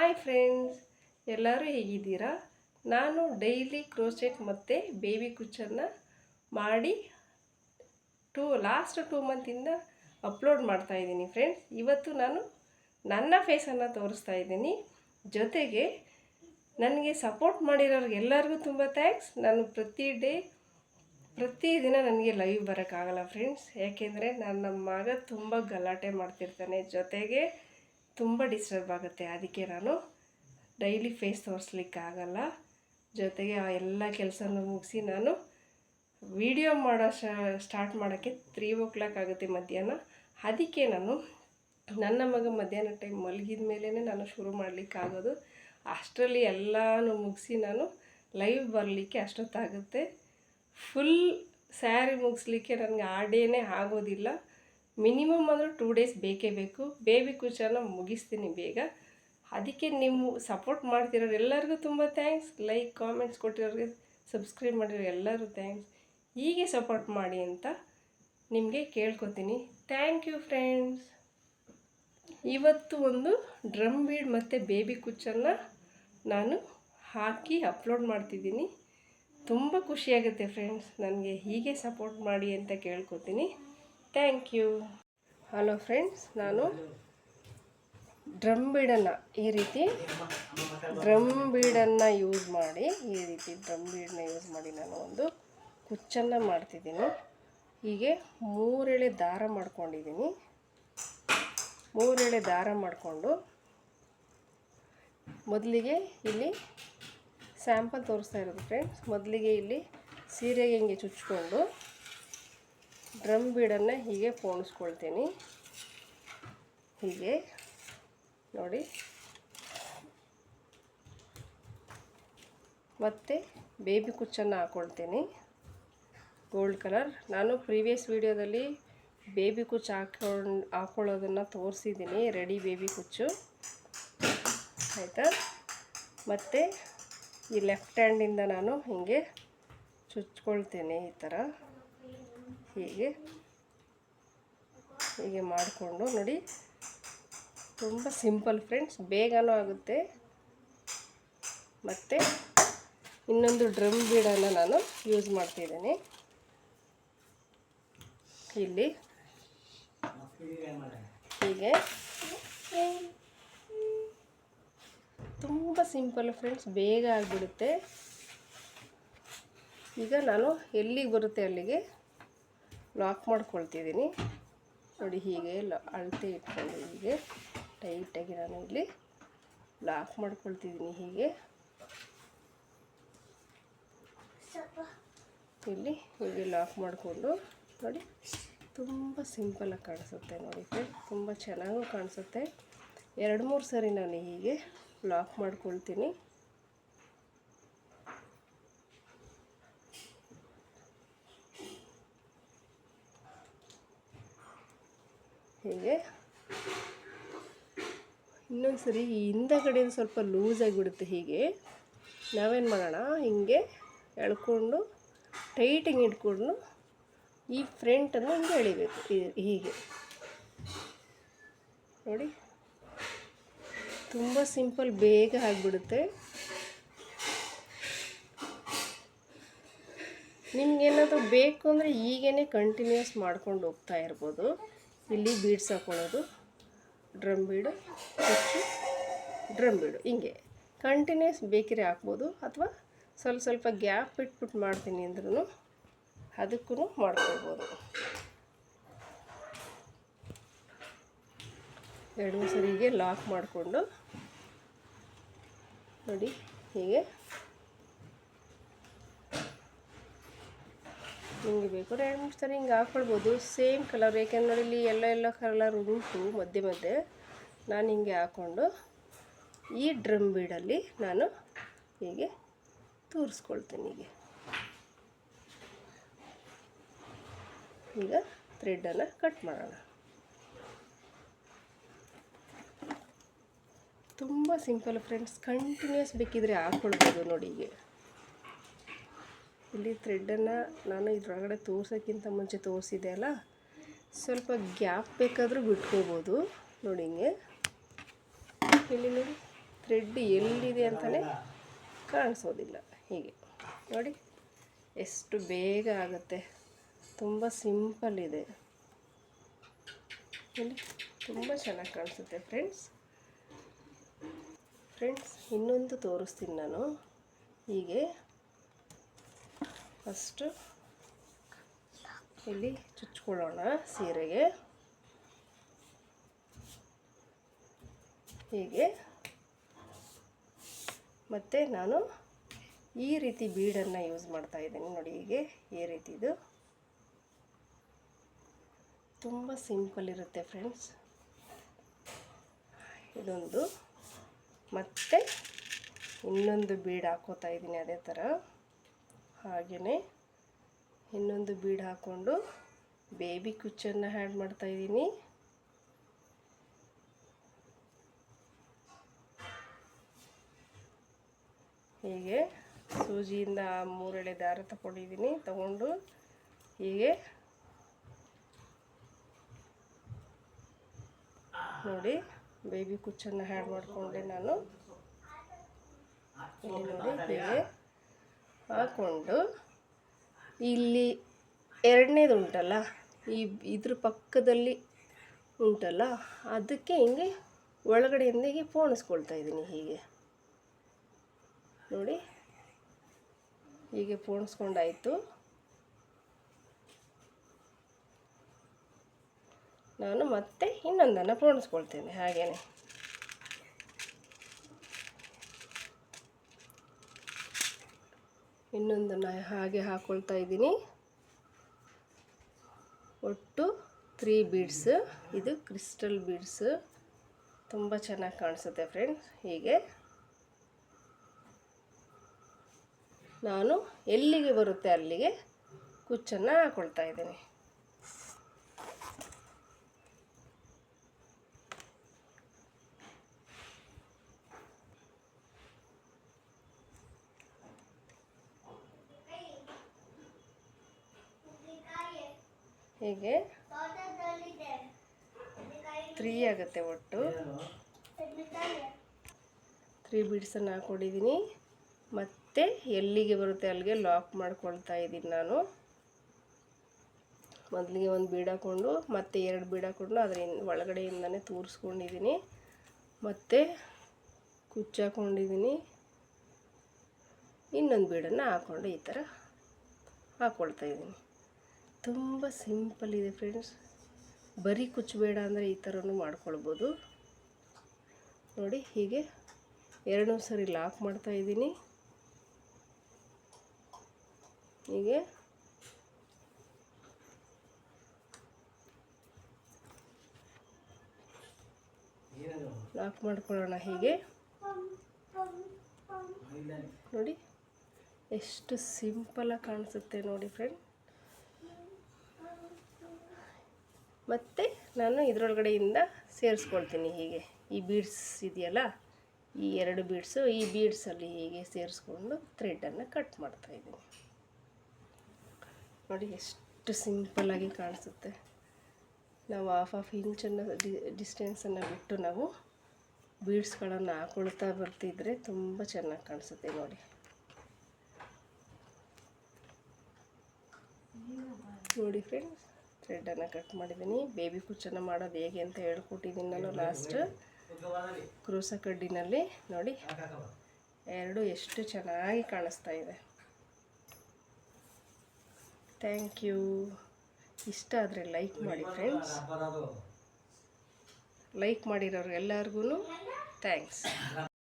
Hi friends, ಎಲ್ಲರೂ ಹೇಗಿದ್ದೀರಾ? ನಾನು ಡೈಲಿ ಕ್ರೋಚೆಟ್ ಮತ್ತು ಬೇಬಿ ಕುಚ್ಚನ್ನು ಮಾಡಿ ಲಾಸ್ಟ್ 2 ಮಂತಿಂದ ಅಪ್ಲೋಡ್ ಮಾಡ್ತಾಯಿದ್ದೀನಿ ಫ್ರೆಂಡ್ಸ್. ಇವತ್ತು ನಾನು ನನ್ನ ಫೇಸನ್ನು ತೋರಿಸ್ತಾ ಇದ್ದೀನಿ. ಜೊತೆಗೆ ನನಗೆ ಸಪೋರ್ಟ್ ಮಾಡಿರೋರಿಗೆಲ್ಲರಿಗೂ ತುಂಬ ಥ್ಯಾಂಕ್ಸ್. ನಾನು ಪ್ರತಿದಿನ ನನಗೆ ಲೈವ್ ಬರೋಕ್ಕಾಗಲ್ಲ ಫ್ರೆಂಡ್ಸ್, ಯಾಕೆಂದರೆ ನನ್ನ ಮಗ ತುಂಬ ಗಲಾಟೆ ಮಾಡ್ತಿರ್ತಾನೆ, ಜೊತೆಗೆ ತುಂಬ ಡಿಸ್ಟರ್ಬ್ ಆಗುತ್ತೆ. ಅದಕ್ಕೆ ನಾನು ಡೈಲಿ ಫೇಸ್ ತೋರಿಸ್ಲಿಕ್ಕಾಗಲ್ಲ. ಜೊತೆಗೆ ಆ ಎಲ್ಲ ಕೆಲಸನೂ ಮುಗಿಸಿ ನಾನು ವಿಡಿಯೋ ಸ್ಟಾರ್ಟ್ ಮಾಡೋಕ್ಕೆ 3 o'clock ಆಗುತ್ತೆ ಮಧ್ಯಾಹ್ನ. ಅದಕ್ಕೆ ನಾನು ನನ್ನ ಮಗ ಮಧ್ಯಾಹ್ನ ಟೈಮ್ ಮಲಗಿದ ಮೇಲೇ ನಾನು ಶುರು ಮಾಡಲಿಕ್ಕಾಗೋದು. ಅಷ್ಟರಲ್ಲಿ ಎಲ್ಲನೂ ಮುಗಿಸಿ ನಾನು ಲೈವ್ ಬರಲಿಕ್ಕೆ ಅಷ್ಟೊತ್ತಾಗುತ್ತೆ. ಫುಲ್ ಸ್ಯಾರಿ ಮುಗಿಸ್ಲಿಕ್ಕೆ ನನಗೆ ಆ ಡೇನೇ ಆಗೋದಿಲ್ಲ. ಮಿನಿಮಮ್ ಅಂದರೆ 2 days ಬೇಕೇ ಬೇಕು. ಬೇಬಿ ಕುಚ್ಚನ್ನು ಮುಗಿಸ್ತೀನಿ ಬೇಗ. ಅದಕ್ಕೆ ನೀವು ಸಪೋರ್ಟ್ ಮಾಡ್ತಿರೋರು ಎಲ್ಲರಿಗೂ ತುಂಬ ಥ್ಯಾಂಕ್ಸ್. ಲೈಕ್ ಕಾಮೆಂಟ್ಸ್ ಕೊಟ್ಟಿರೋರಿಗೆ, ಸಬ್ಸ್ಕ್ರೈಬ್ ಮಾಡಿರೋ ಎಲ್ಲರೂ ಥ್ಯಾಂಕ್ಸ್. ಹೀಗೆ ಸಪೋರ್ಟ್ ಮಾಡಿ ಅಂತ ನಿಮಗೆ ಕೇಳ್ಕೊತೀನಿ. Thank you friends. ಇವತ್ತು ಒಂದು ಡ್ರಮ್ ಬೀಡ್ ಮತ್ತು ಬೇಬಿ ಕುಚ್ಚನ್ನು ನಾನು ಹಾಕಿ ಅಪ್ಲೋಡ್ ಮಾಡ್ತಿದ್ದೀನಿ. ತುಂಬ ಖುಷಿಯಾಗುತ್ತೆ ಫ್ರೆಂಡ್ಸ್. ನನಗೆ ಹೀಗೆ ಸಪೋರ್ಟ್ ಮಾಡಿ ಅಂತ ಕೇಳ್ಕೊತೀನಿ. Thank you. ಹಲೋ ಫ್ರೆಂಡ್ಸ್, ನಾನು ಡ್ರಮ್ ಬೀಡನ್ನು ಈ ರೀತಿ ಯೂಸ್ ಮಾಡಿ ನಾನು ಒಂದು ಕುಚ್ಚನ್ನು ಮಾಡ್ತಿದ್ದೀನಿ. ಹೀಗೆ 3 ಎಳೆ ದಾರ ಮಾಡ್ಕೊಂಡಿದ್ದೀನಿ. 3 ಎಳೆ ದಾರ ಮಾಡಿಕೊಂಡು ಮೊದಲಿಗೆ ಇಲ್ಲಿ ಸ್ಯಾಂಪಲ್ ತೋರಿಸ್ತಾ ಇರೋದು ಫ್ರೆಂಡ್ಸ್. ಮೊದಲಿಗೆ ಇಲ್ಲಿ ಸೀರೆಗೆ ಹಿಂಗೆ ಚುಚ್ಕೊಂಡು ಡ್ರಮ್ ಬೀಡನ್ನು ಹೀಗೆ ಪೋಣಿಸ್ಕೊಳ್ತೀನಿ. ಹೀಗೆ ನೋಡಿ. ಮತ್ತು ಬೇಬಿ ಕುಚ್ಚನ್ನು ಹಾಕ್ಕೊಳ್ತೀನಿ ಗೋಲ್ಡ್ ಕಲರ್. ನಾನು ಪ್ರೀವಿಯಸ್ ವಿಡಿಯೋದಲ್ಲಿ ಬೇಬಿ ಕುಚ್ಚು ಹಾಕ್ಕೊಳ್ಳೋದನ್ನು ತೋರಿಸಿದ್ದೀನಿ, ರೆಡಿ ಬೇಬಿ ಕುಚ್ಚು, ಆಯಿತಾ. ಮತ್ತು ಈ ಲೆಫ್ಟ್ ಹ್ಯಾಂಡಿಂದ ನಾನು ಹೀಗೆ ಚುಚ್ಕೊಳ್ತೇನೆ ಈ ಥರ. ಹೀಗೆ ಮಾಡಿಕೊಂಡು ನೋಡಿ, ತುಂಬ ಸಿಂಪಲ್ ಫ್ರೆಂಡ್ಸ್, ಬೇಗನೂ ಆಗುತ್ತೆ. ಮತ್ತು ಇನ್ನೊಂದು ಡ್ರಮ್ ಬೀಡನ್ನು ನಾನು ಯೂಸ್ ಮಾಡ್ತಿದ್ದೀನಿ. ಇಲ್ಲಿ ಹೀಗೆ ತುಂಬ ಸಿಂಪಲ್ ಫ್ರೆಂಡ್ಸ್, ಬೇಗ ಆಗಿಬಿಡುತ್ತೆ. ಈಗ ನಾನು ಎಲ್ಲಿಗೆ ಬರುತ್ತೆ ಅಲ್ಲಿಗೆ ಲಾಕ್ ಮಾಡ್ಕೊಳ್ತಿದ್ದೀನಿ ನೋಡಿ. ಹೀಗೆ ಅಳತೆ ಇಟ್ಕೊಂಡು ಹೀಗೆ ಟೈಟಾಗಿ ನಾನು ಇಲ್ಲಿ ಲಾಕ್ ಮಾಡ್ಕೊಳ್ತಿದ್ದೀನಿ. ಹೀಗೆ ಲಾಕ್ ಮಾಡಿಕೊಂಡು ನೋಡಿ, ತುಂಬ ಸಿಂಪಲಾಗಿ ಕಾಣಿಸುತ್ತೆ ನೋಡಿ ಫ್ರೆಂಡ್ಸ್, ತುಂಬ ಚೆನ್ನಾಗೂ ಕಾಣಿಸುತ್ತೆ. 2-3 ಸರಿ ನಾನು ಹೀಗೆ ಲಾಕ್ ಮಾಡ್ಕೊಳ್ತೀನಿ. ಹೀಗೆ ಇನ್ನೊಂದು ಸರಿ ಈ ಹಿಂದಗಡೆಯಿಂದ ಸ್ವಲ್ಪ ಲೂಸ್ ಆಗಿಬಿಡುತ್ತೆ. ಹೀಗೆ ನಾವೇನು ಮಾಡೋಣ, ಹಿಂಗೆ ಎಳ್ಕೊಂಡು ಟೈಟಿಂಗ್ ಇಟ್ಕೊಂಡು ಈ ಫ್ರಂಟನ್ನು ಹಿಂಗೆ ಎಳಿಬೇಕು. ಹೀಗೆ ನೋಡಿ, ತುಂಬ ಸಿಂಪಲ್, ಬೇಗ ಆಗಿಬಿಡುತ್ತೆ. ನಿಮ್ಗೇನಾದರೂ ಬೇಕು ಅಂದರೆ ಈಗೇ ಕಂಟಿನ್ಯೂಸ್ ಮಾಡ್ಕೊಂಡು ಹೋಗ್ತಾ ಇರ್ಬೋದು. ಇಲ್ಲಿ ಬೀಡ್ಸ್ ಹಾಕ್ಕೊಳ್ಳೋದು, ಡ್ರಮ್ ಬೀಡು, ಕುಚ್ಚು, ಡ್ರಮ್ ಬೀಡು, ಹಿಂಗೆ ಕಂಟಿನ್ಯೂಸ್ ಬೇಕಿದ್ರೆ ಹಾಕ್ಬೋದು. ಅಥವಾ ಸ್ವಲ್ಪ ಗ್ಯಾಪ್ ಇಟ್ಬಿಟ್ಟು ಮಾಡ್ತೀನಿ ಅಂದ್ರೂ ಅದಕ್ಕೂ ಮಾಡ್ಕೊಳ್ಬೋದು. 2 ಸರಿಗೆ ಲಾಕ್ ಮಾಡಿಕೊಂಡು ನೋಡಿ, ಹೀಗೆ ಹಿಂಗೆ ಬೇಕು 2-3 ಸರಿ ಹಿಂಗೆ ಹಾಕ್ಕೊಳ್ಬೋದು. ಸೇಮ್ ಕಲರ್, ಏಕೆಂದ್ರೆ ನೋಡಿ ಇಲ್ಲಿ ಎಲ್ಲೋ ಕಲರ್ ಉಂಟು ಮಧ್ಯೆ. ನಾನು ಹಿಂಗೆ ಹಾಕ್ಕೊಂಡು ಈ ಡ್ರಮ್ ಬೀಡಲ್ಲಿ ನಾನು ಹೀಗೆ ತೂರಿಸ್ಕೊಳ್ತೀನಿ. ಈಗ ಥ್ರೆಡನ್ನು ಕಟ್ ಮಾಡೋಣ. ತುಂಬ ಸಿಂಪಲ್ ಫ್ರೆಂಡ್ಸ್, ಕಂಟಿನ್ಯೂಸ್ ಬೇಕಿದ್ರೆ ಹಾಕ್ಕೊಳ್ಬೋದು ನೋಡಿ. ಹೀಗೆ ಇಲ್ಲಿ ಥ್ರೆಡನ್ನು ನಾನು ಇದರೊಳಗಡೆ ತೋರ್ಸೋಕ್ಕಿಂತ ಮುಂಚೆ ತೋರಿಸಿದೆ ಅಲ್ಲ, ಸ್ವಲ್ಪ ಗ್ಯಾಪ್ ಬೇಕಾದರೂ ಬಿಟ್ಕೋಬೋದು ನೋಡಿ. ಹಿಂಗೆ ಇಲ್ಲಿ ನೋಡಿ ಥ್ರೆಡ್ ಎಲ್ಲಿದೆ ಅಂತಲೇ ಕಾಣಿಸೋದಿಲ್ಲ. ಹೀಗೆ ನೋಡಿ ಎಷ್ಟು ಬೇಗ ಆಗುತ್ತೆ, ತುಂಬ ಸಿಂಪಲ್ ಇದೆ ನೋಡಿ, ತುಂಬ ಚೆನ್ನಾಗಿ ಕಾಣಿಸುತ್ತೆ ಫ್ರೆಂಡ್ಸ್. ಇನ್ನೊಂದು ತೋರಿಸ್ತೀನಿ ನಾನು. ಹೀಗೆ ಫಸ್ಟು ಇಲ್ಲಿ ಚುಚ್ಕೊಳ್ಳೋಣ ಸೀರೆಗೆ. ಹೀಗೆ ಮತ್ತು ನಾನು ಈ ರೀತಿ ಬೀಡನ್ನು ಯೂಸ್ ಮಾಡ್ತಾ ಇದ್ದೀನಿ ನೋಡಿ. ಹೀಗೆ ಈ ರೀತಿದು ತುಂಬ ಸಿಂಪಲ್ ಇರುತ್ತೆ ಫ್ರೆಂಡ್ಸ್. ಇದೊಂದು ಮತ್ತು ಇನ್ನೊಂದು ಬೀಡ್ ಹಾಕೋತಾ ಇದ್ದೀನಿ ಅದೇ ಥರ. ಹಾಗೆಯೇ ಇನ್ನೊಂದು ಬೀಡ್ ಹಾಕ್ಕೊಂಡು ಬೇಬಿ ಕುಚ್ಚನ್ನು ಆ್ಯಡ್ ಮಾಡ್ತಾ ಇದ್ದೀನಿ. ಹೀಗೆ ಸೂಜಿಯಿಂದ 3 ಎಳೆ ದಾರ ತಗೊಂಡು ಹೀಗೆ ನೋಡಿ ಬೇಬಿ ಕುಚ್ಚನ್ನು ಆ್ಯಡ್ ಮಾಡಿಕೊಂಡೆ ನಾನು. ಇಲ್ಲಿ ನೋಡಿ ಹೀಗೆ ಹಾಕ್ಕೊಂಡು ಇಲ್ಲಿ ಎರಡನೇದು ಉಂಟಲ್ಲ, ಇದ್ರ ಪಕ್ಕದಲ್ಲಿ ಉಂಟಲ್ಲ, ಅದಕ್ಕೆ ಹಿಂಗೆ ಒಳಗಡೆಯಿಂದ ಹೀಗೆ ಪೋಣಿಸ್ಕೊಳ್ತಾ ಇದ್ದೀನಿ. ಹೀಗೆ ನೋಡಿ, ಹೀಗೆ ಪೋಣಿಸ್ಕೊಂಡಾಯಿತು. ನಾನು ಮತ್ತೆ ಇನ್ನೊಂದನ್ನು ಪೋಣಿಸ್ಕೊಳ್ತೇನೆ. ಹಾಗೆಯೇ ಇನ್ನೊಂದನ್ನು ಹಾಗೆ ಹಾಕ್ಕೊಳ್ತಾ ಇದ್ದೀನಿ. ಒಟ್ಟು 3 ಬೀಡ್ಸ್. ಇದು ಕ್ರಿಸ್ಟಲ್ ಬೀಡ್ಸ್, ತುಂಬ ಚೆನ್ನಾಗಿ ಕಾಣಿಸುತ್ತೆ ಫ್ರೆಂಡ್ಸ್. ಹೀಗೆ ನಾನು ಎಲ್ಲಿಗೆ ಬರುತ್ತೆ ಅಲ್ಲಿಗೆ ಕುಚ್ಚನ್ನು ಹಾಕ್ಕೊಳ್ತಾ ಇದ್ದೀನಿ. ಹೀಗೆ 3 ಆಗುತ್ತೆ. ಒಟ್ಟು 3 ಬೀಡ್ಸನ್ನು ಹಾಕ್ಕೊಂಡಿದ್ದೀನಿ. ಮತ್ತು ಎಲ್ಲಿಗೆ ಬರುತ್ತೆ ಅಲ್ಲಿಗೆ ಲಾಕ್ ಮಾಡ್ಕೊಳ್ತಾ ಇದ್ದೀನಿ ನಾನು. ಮೊದಲಿಗೆ ಒಂದು ಬೀಡ್ ಹಾಕ್ಕೊಂಡು ಮತ್ತೆ 2 ಬೀಡ್ ಹಾಕ್ಕೊಂಡು ಅದರ ಒಳಗಡೆಯಿಂದನೇ ತೂರಿಸ್ಕೊಂಡಿದ್ದೀನಿ. ಮತ್ತು ಕುಚ್ಚು ಹಾಕ್ಕೊಂಡಿದ್ದೀನಿ. ಇನ್ನೊಂದು ಬೀಡನ್ನು ಹಾಕ್ಕೊಂಡು ಈ ಥರ ಹಾಕ್ಕೊಳ್ತಾ ಇದ್ದೀನಿ. ತುಂಬ ಸಿಂಪಲ್ ಇದೆ ಫ್ರೆಂಡ್ಸ್. ಬರೀ ಕುಚ್ಚು ಬೇಡ ಅಂದರೆ ಈ ಥರನೂ ಮಾಡ್ಕೊಳ್ಬೋದು ನೋಡಿ. ಹೀಗೆ 2 ಸರಿ ಲಾಕ್ ಮಾಡ್ತಾ ಇದ್ದೀನಿ. ಹೀಗೆ ಲಾಕ್ ಮಾಡ್ಕೊಳ್ಳೋಣ. ಹೀಗೆ ನೋಡಿ ಎಷ್ಟು ಸಿಂಪಲಾಗಿ ಕಾಣಿಸುತ್ತೆ ನೋಡಿ ಫ್ರೆಂಡ್. ಮತ್ತು ನಾನು ಇದರೊಳಗಡೆಯಿಂದ ಸೇರಿಸ್ಕೊಳ್ತೀನಿ. ಹೀಗೆ ಈ ಬೀಡ್ಸ್ ಇದೆಯಲ್ಲ, ಈ 2 ಬೀಡ್ಸು, ಈ ಬೀಡ್ಸಲ್ಲಿ ಹೀಗೆ ಸೇರಿಸ್ಕೊಂಡು ಥ್ರೆಡನ್ನು ಕಟ್ ಮಾಡ್ತಾಯಿದ್ದೀನಿ ನೋಡಿ. ಎಷ್ಟು ಸಿಂಪಲ್ಲಾಗಿ ಕಾಣಿಸುತ್ತೆ. ನಾವು ಹಾಫ್ ಇಂಚನ್ನು ಡಿಸ್ಟೆನ್ಸನ್ನು ಬಿಟ್ಟು ನಾವು ಬೀಡ್ಸ್ಗಳನ್ನು ಹಾಕೊಳ್ತಾ ಬರ್ತಿದ್ರೆ ತುಂಬ ಚೆನ್ನಾಗಿ ಕಾಣಿಸುತ್ತೆ ನೋಡಿ. ನೋಡಿ ಫ್ರೆಂಡ್ಸ್, ಥ್ರೆಡನ್ನು ಕಟ್ ಮಾಡಿದ್ದೀನಿ. ಬೇಬಿ ಕುಚ್ಚನ್ನು ಮಾಡೋದು ಹೇಗೆ ಅಂತ ಹೇಳ್ಕೊಟ್ಟಿದ್ದೀನಿ ನಾನು ಲಾಸ್ಟ್ ಕ್ರೋಸ ಕಡ್ಡಿನಲ್ಲಿ. ನೋಡಿ 2 ಎಷ್ಟು ಚೆನ್ನಾಗಿ ಕಾಣಿಸ್ತಾ ಇದೆ. Thank you. ಇಷ್ಟ ಆದರೆ ಲೈಕ್ ಮಾಡಿ ಫ್ರೆಂಡ್ಸ್. ಲೈಕ್ ಮಾಡಿರೋರು ಎಲ್ಲರಿಗೂ ಥ್ಯಾಂಕ್ಸ್.